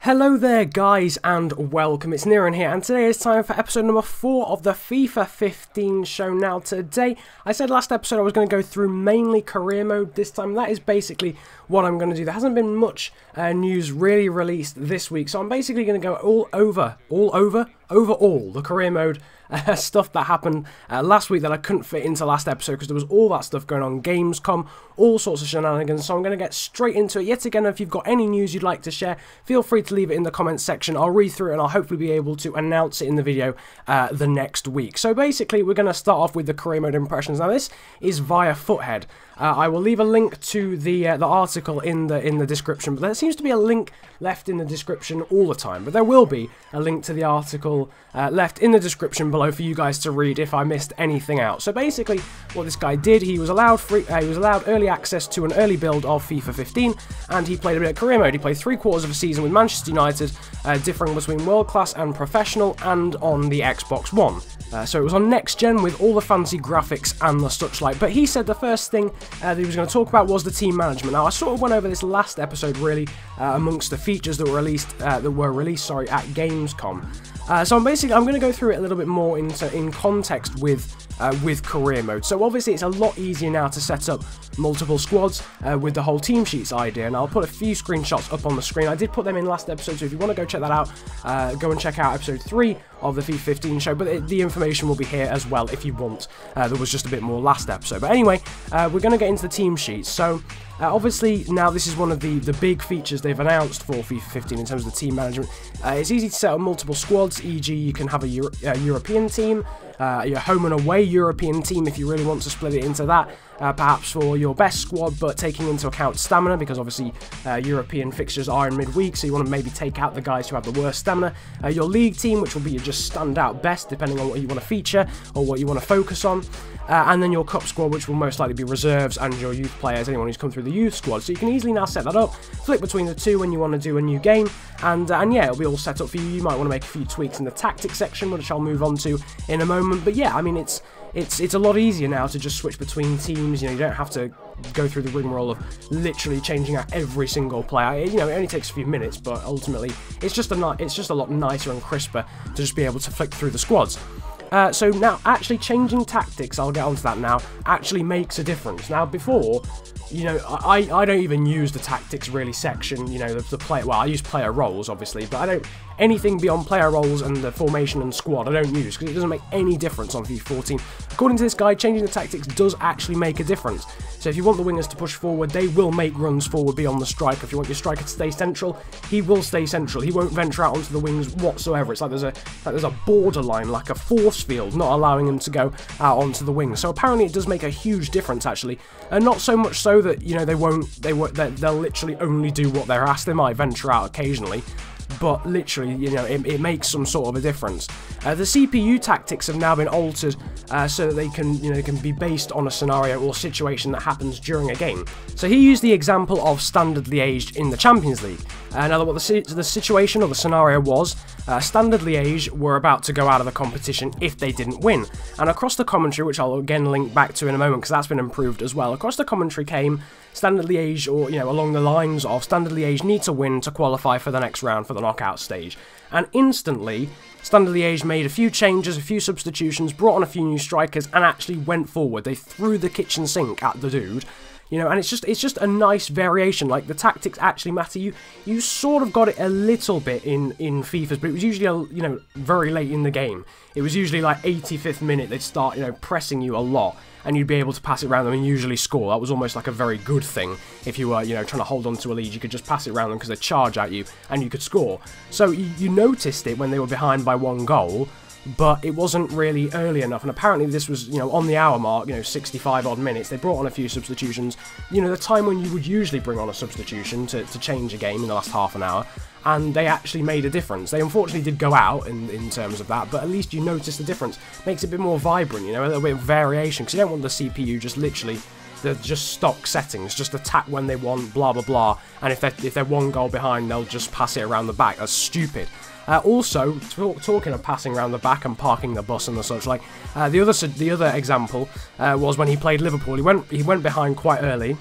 Hello there guys and welcome, it's Niran here and today is time for episode number 4 of the FIFA 15 show. Now today, I said last episode I was going to go through mainly career mode this time. That is basically what I'm going to do. There hasn't been much news really released this week, so I'm basically going to go all over the career mode stuff that happened last week that I couldn't fit into last episode because there was all that stuff going on, Gamescom, all sorts of shenanigans. So I'm going to get straight into it. Yet again, if you've got any news you'd like to share, feel free to leave it in the comments section. I'll read through it and I'll hopefully be able to announce it in the video the next week. So basically, we're going to start off with the career mode impressions. Now this is via Futhead. I will leave a link to the article in the description, but there seems to be a link left in the description all the time. But there will be a link to the article left in the description below for you guys to read if I missed anything out. So basically, what this guy did, he was allowed early access to an early build of FIFA 15, and he played a bit of career mode. He played 3/4 of a season with Manchester United, differing between world class and professional, and on the Xbox One. So it was on next gen with all the fancy graphics and the such like. But he said the first thing that he was going to talk about was the team management. Now I sort of went over this last episode really amongst the features that were released at Gamescom. So I'm going to go through it a little bit more in context with career mode. So obviously it's a lot easier now to set up multiple squads with the whole team sheets idea, and I'll put a few screenshots up on the screen. I did put them in last episode, so if you want to go check that out, go and check out episode 3 of the FIFA 15 show, but the information will be here as well if you want. There was just a bit more last episode. But anyway, we're going to get into the team sheets. So obviously now this is one of the big features they've announced for FIFA 15 in terms of the team management. It's easy to set up multiple squads, e.g. you can have a European team, your home and away European team if you really want to split it into that, perhaps for your best squad, but taking into account stamina, because obviously European fixtures are in midweek, so you want to maybe take out the guys who have the worst stamina. Your league team, which will be your just standout best depending on what you want to feature or what you want to focus on. And then your cup squad, which will most likely be reserves, and your youth players, anyone who's come through the youth squad. So you can easily now set that up, flip between the two when you want to do a new game, and yeah, it'll be all set up for you. You might want to make a few tweaks in the tactics section, which I'll move on to in a moment. But yeah, I mean, it's a lot easier now to just switch between teams. You know, you don't have to go through the rigmarole of literally changing out every single player. You know, it only takes a few minutes, but ultimately, it's just a lot nicer and crisper to just be able to flick through the squads. So now, actually changing tactics, I'll get onto that now, actually makes a difference. Now, before, you know, I don't even use the tactics really section, you know, the player, well, I use player roles, obviously, but I don't, anything beyond player roles and the formation and squad, I don't use, because it doesn't make any difference on FIFA 14. According to this guy, changing the tactics does actually make a difference. So if you want the wingers to push forward, they will make runs forward beyond the striker. If you want your striker to stay central, he will stay central. He won't venture out onto the wings whatsoever. It's like there's a borderline, like a force field, not allowing him to go out onto the wings. So apparently it does make a huge difference, actually, and not so much so that, you know, they'll literally only do what they're asked. They might venture out occasionally, but literally, you know, it makes some sort of a difference. The CPU tactics have now been altered so that they can be based on a scenario or situation that happens during a game. So he used the example of Standard Liège in the Champions League. Now, what the situation or the scenario was, Standard Liège were about to go out of the competition if they didn't win. And across the commentary, which I'll again link back to in a moment because that's been improved as well, across the commentary came Standard Liège, or, you know, along the lines of Standard Liège need to win to qualify for the next round for the knockout stage. And instantly, Standard Liège made a few changes, a few substitutions, brought on a few new strikers, and actually went forward. They threw the kitchen sink at the dude. You know, and it's just a nice variation. Like, the tactics actually matter. You sort of got it a little bit in FIFA's, but it was usually, you know, very late in the game. It was usually like 85th minute, they'd start, you know, pressing you a lot, and you'd be able to pass it around them and usually score. That was almost like a very good thing. If you were, you know, trying to hold on to a lead, you could just pass it around them because they'd charge at you, and you could score. So you noticed it when they were behind by 1 goal, but it wasn't really early enough, and apparently this was, you know, on the hour mark, you know, 65 odd minutes. They brought on a few substitutions, you know, the time when you would usually bring on a substitution to change a game in the last half an hour, and they actually made a difference. They unfortunately did go out in terms of that, but at least you notice the difference. Makes it a bit more vibrant, you know, a little bit of variation, because you don't want the CPU just literally, they're just stock settings, just attack when they want, blah blah blah, and if they're 1 goal behind, they'll just pass it around the back. That's stupid. Also, talking of passing around the back and parking the bus and the such like, the other example was when he played Liverpool. He went behind quite early.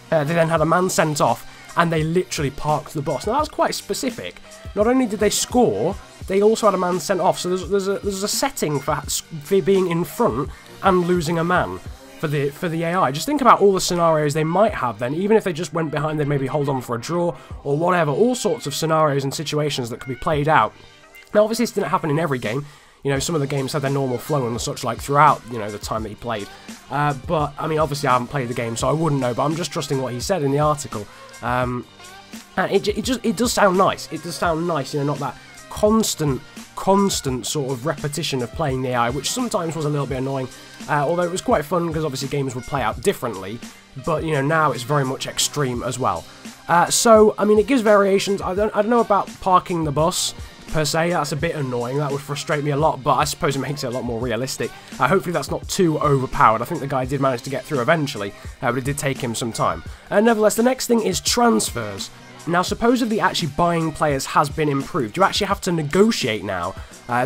They then had a man sent off, and they literally parked the bus. Now that's quite specific. Not only did they score, they also had a man sent off. So there's a setting for being in front and losing a man for the AI. Just think about all the scenarios they might have then. Even if they just went behind, they'd maybe hold on for a draw or whatever. All sorts of scenarios and situations that could be played out. Now obviously this didn't happen in every game. You know, some of the games had their normal flow and such like throughout, you know, the time that he played. But, I mean, obviously I haven't played the game, so I wouldn't know, but I'm just trusting what he said in the article. And it does sound nice. It does sound nice, you know, not that constant sort of repetition of playing the AI, which sometimes was a little bit annoying. Although it was quite fun, because obviously games would play out differently. But, you know, now it's very much extreme as well. So, I mean, it gives variations. I don't know about parking the bus per se. That's a bit annoying. That would frustrate me a lot, but I suppose it makes it a lot more realistic. Hopefully that's not too overpowered. I think the guy did manage to get through eventually, but it did take him some time. Nevertheless, the next thing is transfers. Now, supposedly actually buying players has been improved. You actually have to negotiate now,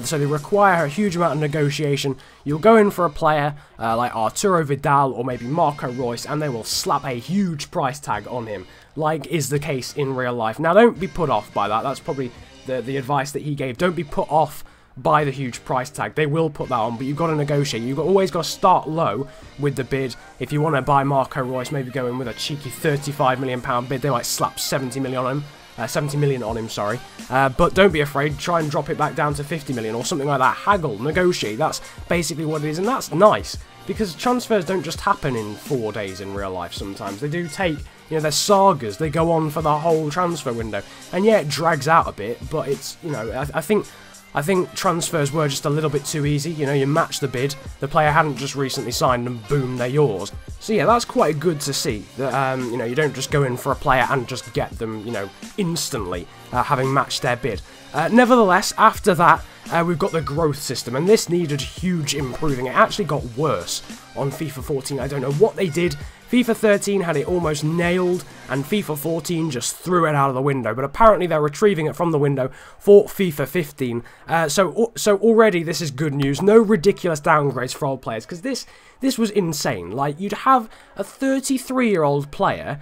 so they require a huge amount of negotiation. You'll go in for a player like Arturo Vidal or maybe Marco Reus, and they will slap a huge price tag on him, like is the case in real life. Now, don't be put off by that. That's probably the advice that he gave. Don't be put off by the huge price tag. They will put that on, but you've got to negotiate. You've always got to start low with the bid. If you want to buy Marco Reus, maybe go in with a cheeky £35 million bid. They might slap 70 million on him. 70 million on him, sorry. But don't be afraid. Try and drop it back down to 50 million or something like that. Haggle, negotiate. That's basically what it is, and that's nice. Because transfers don't just happen in 4 days in real life sometimes. They do take, you know, they're sagas. They go on for the whole transfer window. And yeah, it drags out a bit, but it's, you know, I think transfers were just a little bit too easy. You know, you match the bid, the player hadn't just recently signed, and boom, they're yours. So yeah, that's quite good to see, that, you know, you don't just go in for a player and just get them, you know, instantly, having matched their bid. Nevertheless, after that, we've got the growth system, and this needed huge improving. It actually got worse on FIFA 14. I don't know what they did. FIFA 13 had it almost nailed, and FIFA 14 just threw it out of the window, but apparently they're retrieving it from the window for FIFA 15. So already this is good news. No ridiculous downgrades for old players, because this was insane. Like, you'd have a 33-year-old player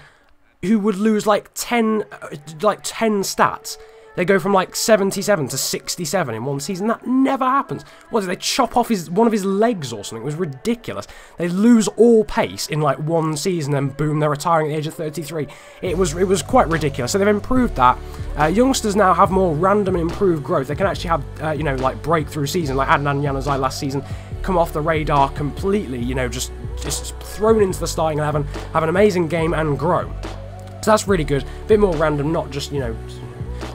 who would lose like 10 stats. They go from like 77 to 67 in one season. That never happens. What did they chop off one of his legs or something? It was ridiculous. They lose all pace in like one season, and boom, they're retiring at the age of 33. It was quite ridiculous. So they've improved that. Youngsters now have more random and improved growth. They can actually have you know, like breakthrough season, like Adnan Januzaj last season, come off the radar completely. You know, just thrown into the starting 11, have an amazing game and grow. So that's really good. A bit more random, not just, you know,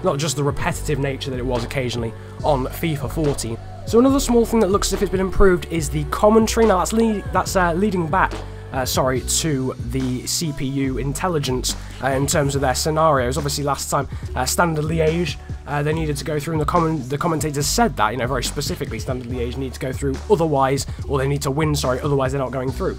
not just the repetitive nature that it was occasionally on FIFA 14. So another small thing that looks as if it's been improved is the commentary. Now that's leading back to the CPU intelligence in terms of their scenarios. Obviously last time, Standard Liège, they needed to go through, and the commentators said that, you know, very specifically, Standard Liège need to go through otherwise, or they need to win, sorry, otherwise they're not going through.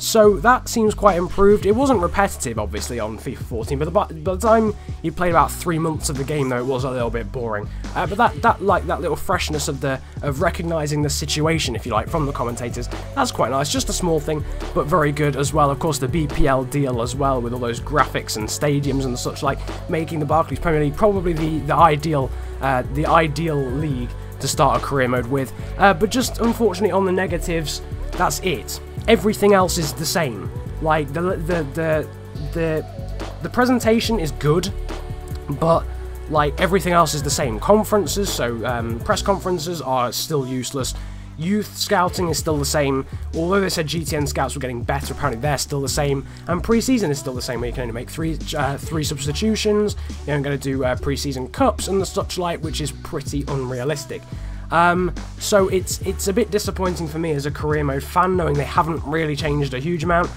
So that seems quite improved. It wasn't repetitive, obviously, on FIFA 14, but by the time you played about 3 months of the game, though, it was a little bit boring. But that little freshness of recognising the situation, if you like, from the commentators, that's quite nice. Just a small thing, but very good as well. Of course, the BPL deal as well, with all those graphics and stadiums and such, like making the Barclays Premier League probably the ideal league to start a career mode with. But just unfortunately on the negatives, that's it. Everything else is the same. Like the presentation is good, but like everything else is the same. Conferences, so press conferences are still useless. Youth scouting is still the same. Although they said GTN scouts were getting better, apparently they're still the same. And pre-season is still the same, where you can only make three substitutions. You're going to do pre-season cups and the such like, which is pretty unrealistic. So it's a bit disappointing for me as a career mode fan, knowing they haven't really changed a huge amount.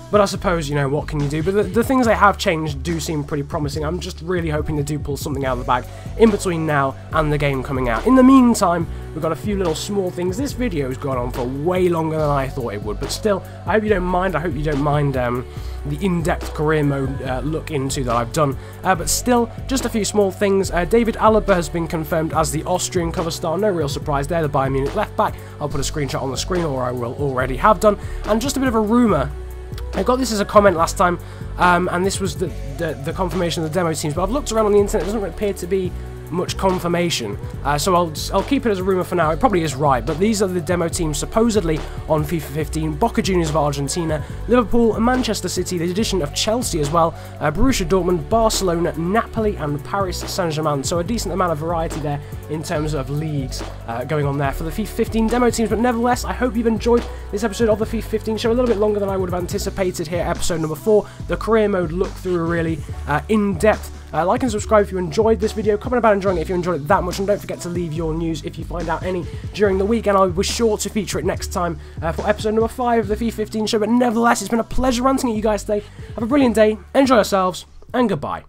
But I suppose, you know, what can you do? But the things they have changed do seem pretty promising. I'm just really hoping they do pull something out of the bag in between now and the game coming out. In the meantime, we've got a few little small things. This video has gone on for way longer than I thought it would, but still, I hope you don't mind. I hope you don't mind the in-depth career mode look into that I've done. But still, just a few small things. David Alaba has been confirmed as the Austrian cover star. No real surprise there, the Bayern Munich left back. I'll put a screenshot on the screen, or I will already have done. And just a bit of a rumour I got this as a comment last time, and this was the confirmation of the demo teams, but I've looked around on the internet, it doesn't appear to be much confirmation, so I'll keep it as a rumour for now. It probably is right, but these are the demo teams supposedly on FIFA 15. Boca Juniors of Argentina, Liverpool, Manchester City, the addition of Chelsea as well, Borussia Dortmund, Barcelona, Napoli and Paris Saint-Germain, so a decent amount of variety there in terms of leagues going on there for the FIFA 15 demo teams. But nevertheless, I hope you've enjoyed this episode of the FIFA 15 show, a little bit longer than I would have anticipated here, episode number 4, the career mode look through, really in-depth. Like and subscribe if you enjoyed this video, comment about enjoying it if you enjoyed it that much, and don't forget to leave your news if you find out any during the week, and I'll be sure to feature it next time for episode number 5 of the FIFA 15 show. But nevertheless, it's been a pleasure ranting at you guys today. Have a brilliant day, enjoy yourselves, and goodbye.